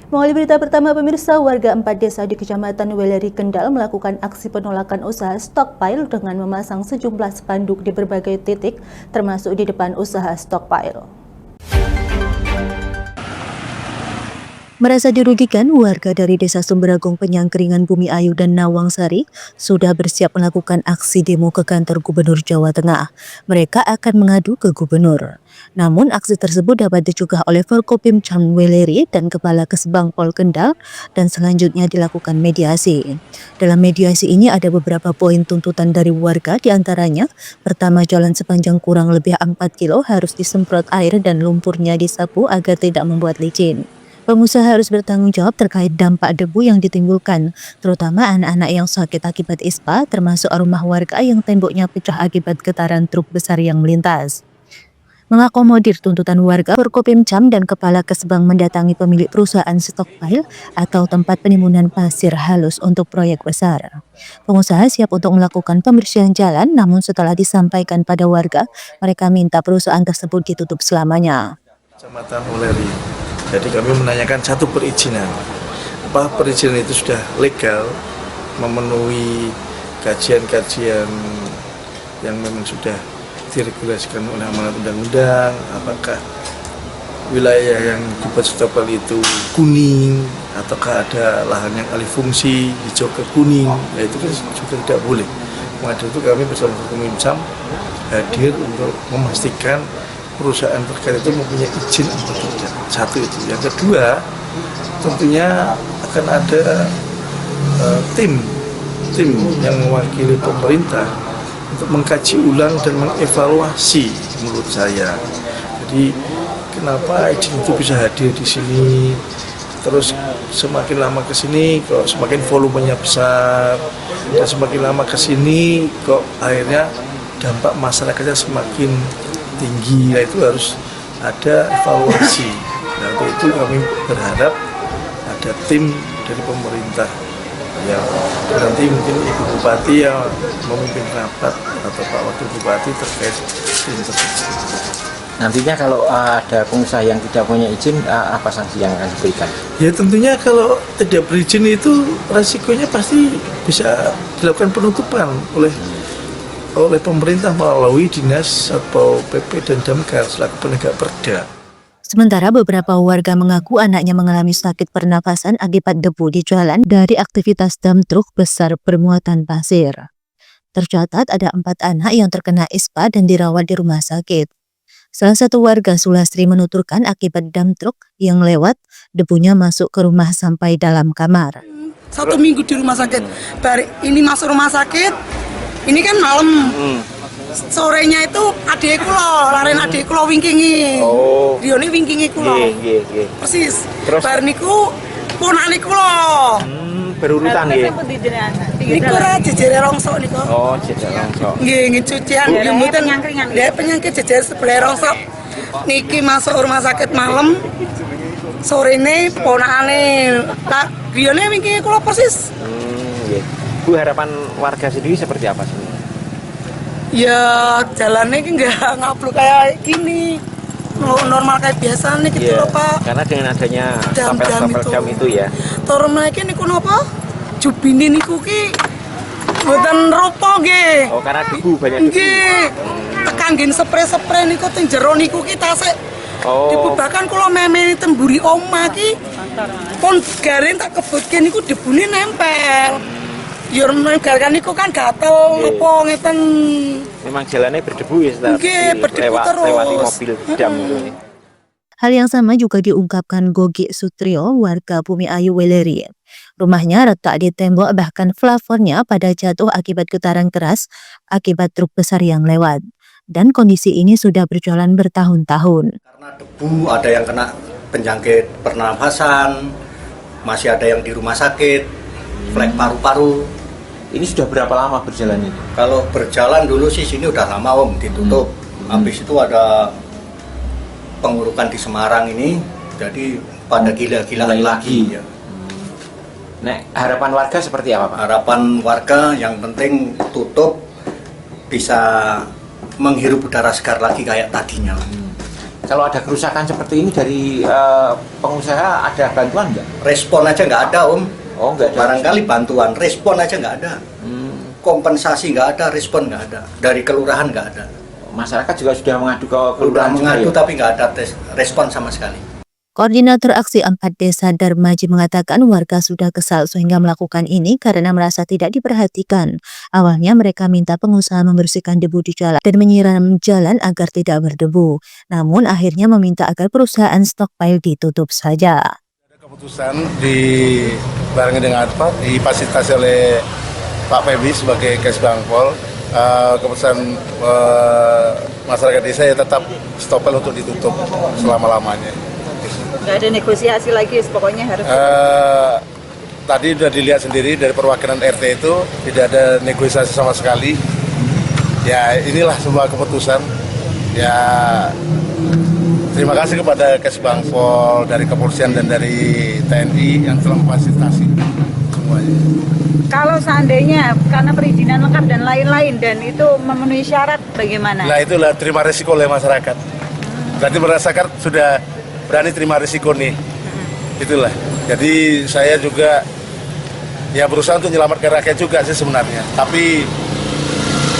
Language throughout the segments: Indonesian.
Mengawali berita pertama pemirsa, warga 4 desa di Kecamatan Weleri, Kendal melakukan aksi penolakan usaha stockpile dengan memasang sejumlah spanduk di berbagai titik, termasuk di depan usaha stockpile. Merasa dirugikan, warga dari Desa Sumberagung, Penyangkringan, Bumi Ayu, dan Nawangsari sudah bersiap melakukan aksi demo ke kantor Gubernur Jawa Tengah. Mereka akan mengadu ke Gubernur. Namun aksi tersebut dapat dicegah oleh Forkopimcam Weleri dan Kepala Kesbang Pol Kendal dan selanjutnya dilakukan mediasi. Dalam mediasi ini ada beberapa poin tuntutan dari warga, diantaranya pertama, jalan sepanjang kurang lebih 4 kilo harus disemprot air dan lumpurnya disapu agar tidak membuat licin. Pengusaha harus bertanggung jawab terkait dampak debu yang ditimbulkan, terutama anak-anak yang sakit akibat ISPA, termasuk rumah warga yang temboknya pecah akibat getaran truk besar yang melintas. Mengakomodir tuntutan warga, Forkopimcam dan Kepala Kesbang mendatangi pemilik perusahaan stockpile atau tempat penimbunan pasir halus untuk proyek besar. Pengusaha siap untuk melakukan pembersihan jalan, namun setelah disampaikan pada warga, mereka minta perusahaan tersebut ditutup selamanya. Kecamatan Weleri. Jadi kami menanyakan satu perizinan. Apa perizinan itu sudah legal, memenuhi kajian-kajian yang memang sudah diregulasikan oleh amanat undang-undang, apakah wilayah yang dibuat stockpile itu kuning, ataukah ada lahan yang alih fungsi hijau ke kuning, ya itu kan juga tidak boleh. Maka itu kami bersama Forkopimcam hadir untuk memastikan perusahaan terkait itu mempunyai izin atau tidak. Satu itu. Yang kedua, tentunya akan ada tim yang mewakili pemerintah untuk mengkaji ulang dan mengevaluasi menurut saya. Jadi kenapa izin itu bisa hadir di sini? Terus semakin lama ke sini kok semakin volumenya besar, dan semakin lama ke sini kok akhirnya dampak masyarakatnya semakin tinggi. Nah, itu harus ada evaluasi. Nah, untuk itu kami berharap ada tim dari pemerintah yang nanti mungkin Ibu Bupati yang memimpin rapat atau Pak Wakil Bupati terkait tim tersebut. Nantinya kalau ada pengusaha yang tidak punya izin, apa sanksi yang akan diberikan? Ya tentunya kalau tidak berizin itu resikonya pasti bisa dilakukan penutupan oleh pemerintah melalui Dinas Satpol PP dan Damkar selaku penegak perda. Sementara beberapa warga mengaku anaknya mengalami sakit pernafasan akibat debu di jalan dari aktivitas dam truk besar bermuatan pasir. Tercatat ada 4 anak yang terkena ISPA dan dirawat di rumah sakit. Salah satu warga, Sulastri, menuturkan akibat dam truk yang lewat, debunya masuk ke rumah sampai dalam kamar. 1 minggu di rumah sakit, ini masuk rumah sakit, ini kan malam. Sorenya itu adekku loh, laren adekku loh wingkingi. Oh. Dione wingkingi ku loh. Persis. Terus bar niku ponakniku loh. Berurutan nggih. Niku ra jejere rongsok niku. Oh, jejere rongsok. Nggih, cucian mboten penyakit jejere sebelah rongsok. Niki masuk rumah sakit malam. Sorene ponakane tak dione wingkingi ku loh persis. Nggih. Bu, harapan warga sendiri seperti apa sih? Ya jalannya nggak ngabluk kayak gini, normal kayak biasa nih gitu loh Pak. Karena dengan adanya dam itu ya. Turun lagi niku napa? Jubini niku ki buatan rupo nggih. Oh, karena debu banyak debu. Nggih. Tekan nggih spray niku teng jero niku ki tasik. Oh. Dibubakan kula memeni temburi omah ki. Pun garing tak kebutke niku debune nempel. Ya gara-gara niku kan gatel apa ngeten. Memang jalannya berdebu ya setelah lewati mobil dam itu. Hal yang sama juga diungkapkan Gogi Sutrio, warga Bumi Ayu Weleri. Rumahnya retak di tembok, bahkan plafonnya pada jatuh akibat getaran keras akibat truk besar yang lewat. Dan kondisi ini sudah berjalan bertahun-tahun. Karena debu, ada yang kena penyakit pernafasan, masih ada yang di rumah sakit, flek paru-paru. Ini sudah berapa lama berjalan ini? Kalau berjalan dulu sih sini udah lama Om, ditutup. Habis itu ada pengurukan di Semarang ini, jadi pada gila-gilaan lagi. Ya. Nek, harapan warga seperti apa Pak? Harapan warga yang penting tutup, bisa menghirup udara segar lagi kayak tadinya. Kalau ada kerusakan seperti ini dari pengusaha ada bantuan nggak? Respon aja nggak ada Om. Oh nggak ada. Barangkali bantuan, respon aja nggak ada. Kompensasi nggak ada, respon nggak ada. Dari kelurahan nggak ada. Masyarakat juga sudah mengadu ke Udah kelurahan mengadu juga, ya? tapi nggak ada respon sama sekali. Koordinator Aksi 4 Desa Darmaji mengatakan warga sudah kesal sehingga melakukan ini karena merasa tidak diperhatikan. Awalnya mereka minta pengusaha membersihkan debu di jalan dan menyiram jalan agar tidak berdebu. Namun akhirnya meminta agar perusahaan stockpile ditutup saja. Ada keputusan barengan dengan apa difasilitasi oleh Pak Febi sebagai Kesbangpol. Keputusan masyarakat desa ya tetap stockpile untuk ditutup selama-lamanya. Nggak ada negosiasi lagi, pokoknya harus. Tadi sudah dilihat sendiri dari perwakilan RT itu tidak ada negosiasi sama sekali. Ya inilah semua keputusan. Ya terima kasih kepada Kesbangpol dari kepolisian dan dari TNI yang telah memfasilitasi semuanya. Kalau seandainya karena perizinan lengkap dan lain-lain dan itu memenuhi syarat, bagaimana? Nah itulah terima risiko oleh masyarakat. Berarti masyarakat sudah berani terima risiko nih. Itulah. Jadi saya juga ya berusaha untuk menyelamatkan rakyat juga sih sebenarnya. Tapi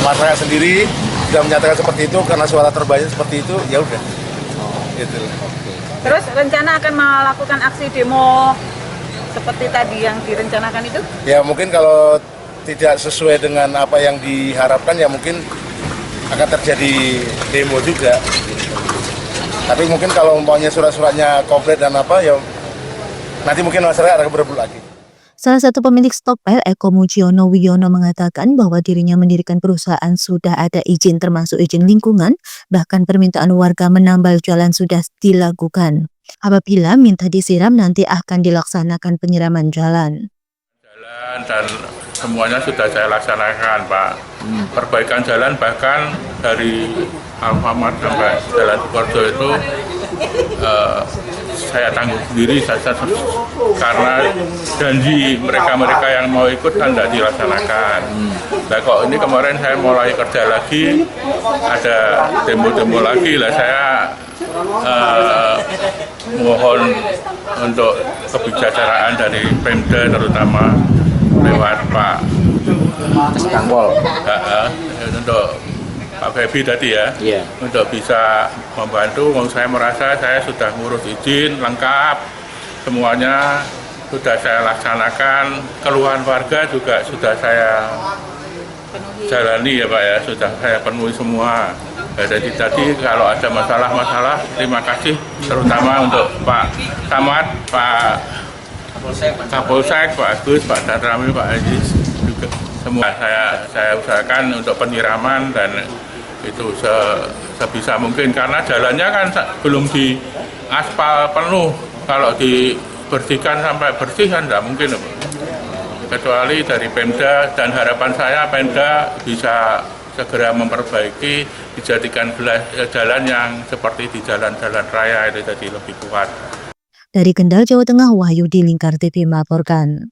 masyarakat sendiri sudah menyatakan seperti itu karena suara terbanyak seperti itu, ya udah. Itulah. Terus rencana akan melakukan aksi demo seperti tadi yang direncanakan itu? Ya mungkin kalau tidak sesuai dengan apa yang diharapkan ya mungkin akan terjadi demo juga. Tapi mungkin kalau umpamanya surat-suratnya komplit dan apa ya nanti mungkin masyarakat akan berebut lagi. Salah satu pemilik stockpile, Eko Mujiono Wiono, mengatakan bahwa dirinya mendirikan perusahaan sudah ada izin termasuk izin lingkungan, bahkan permintaan warga menambal jalan sudah dilakukan. Apabila minta disiram nanti akan dilaksanakan penyiraman jalan. Dan semuanya sudah saya laksanakan, Pak. Perbaikan jalan bahkan dari Alfamart sampai Jalan Sukoharjo itu saya tanggung sendiri karena janji mereka yang mau ikut kan tidak dilaksanakan. Nah kok ini kemarin saya mulai kerja lagi, ada demo-demo lagi lah, saya mohon untuk kebijaksanaan dari Pemda terutama lewat Pak Kesbangpol. Untuk Pak Febi tadi ya, untuk bisa membantu. Saya merasa saya sudah ngurus izin lengkap, semuanya sudah saya laksanakan. Keluhan warga juga sudah saya jalani ya Pak ya, sudah saya penuhi semua. Jadi tadi kalau ada masalah-masalah, terima kasih terutama untuk Pak Camat, Pak Kapolsek, Pak Agus, Pak Datrami, Pak Aziz juga semua saya usahakan untuk penyiraman dan itu sebisa mungkin karena jalannya kan belum di aspal penuh. Kalau dibersihkan sampai bersih kan tidak mungkin, kecuali dari Pemda, dan harapan saya Pemda bisa segera memperbaiki, dijadikan jalan yang seperti di jalan-jalan raya itu jadi lebih kuat. Dari Kendal, Jawa Tengah, Wahyudi Lingkar TV melaporkan.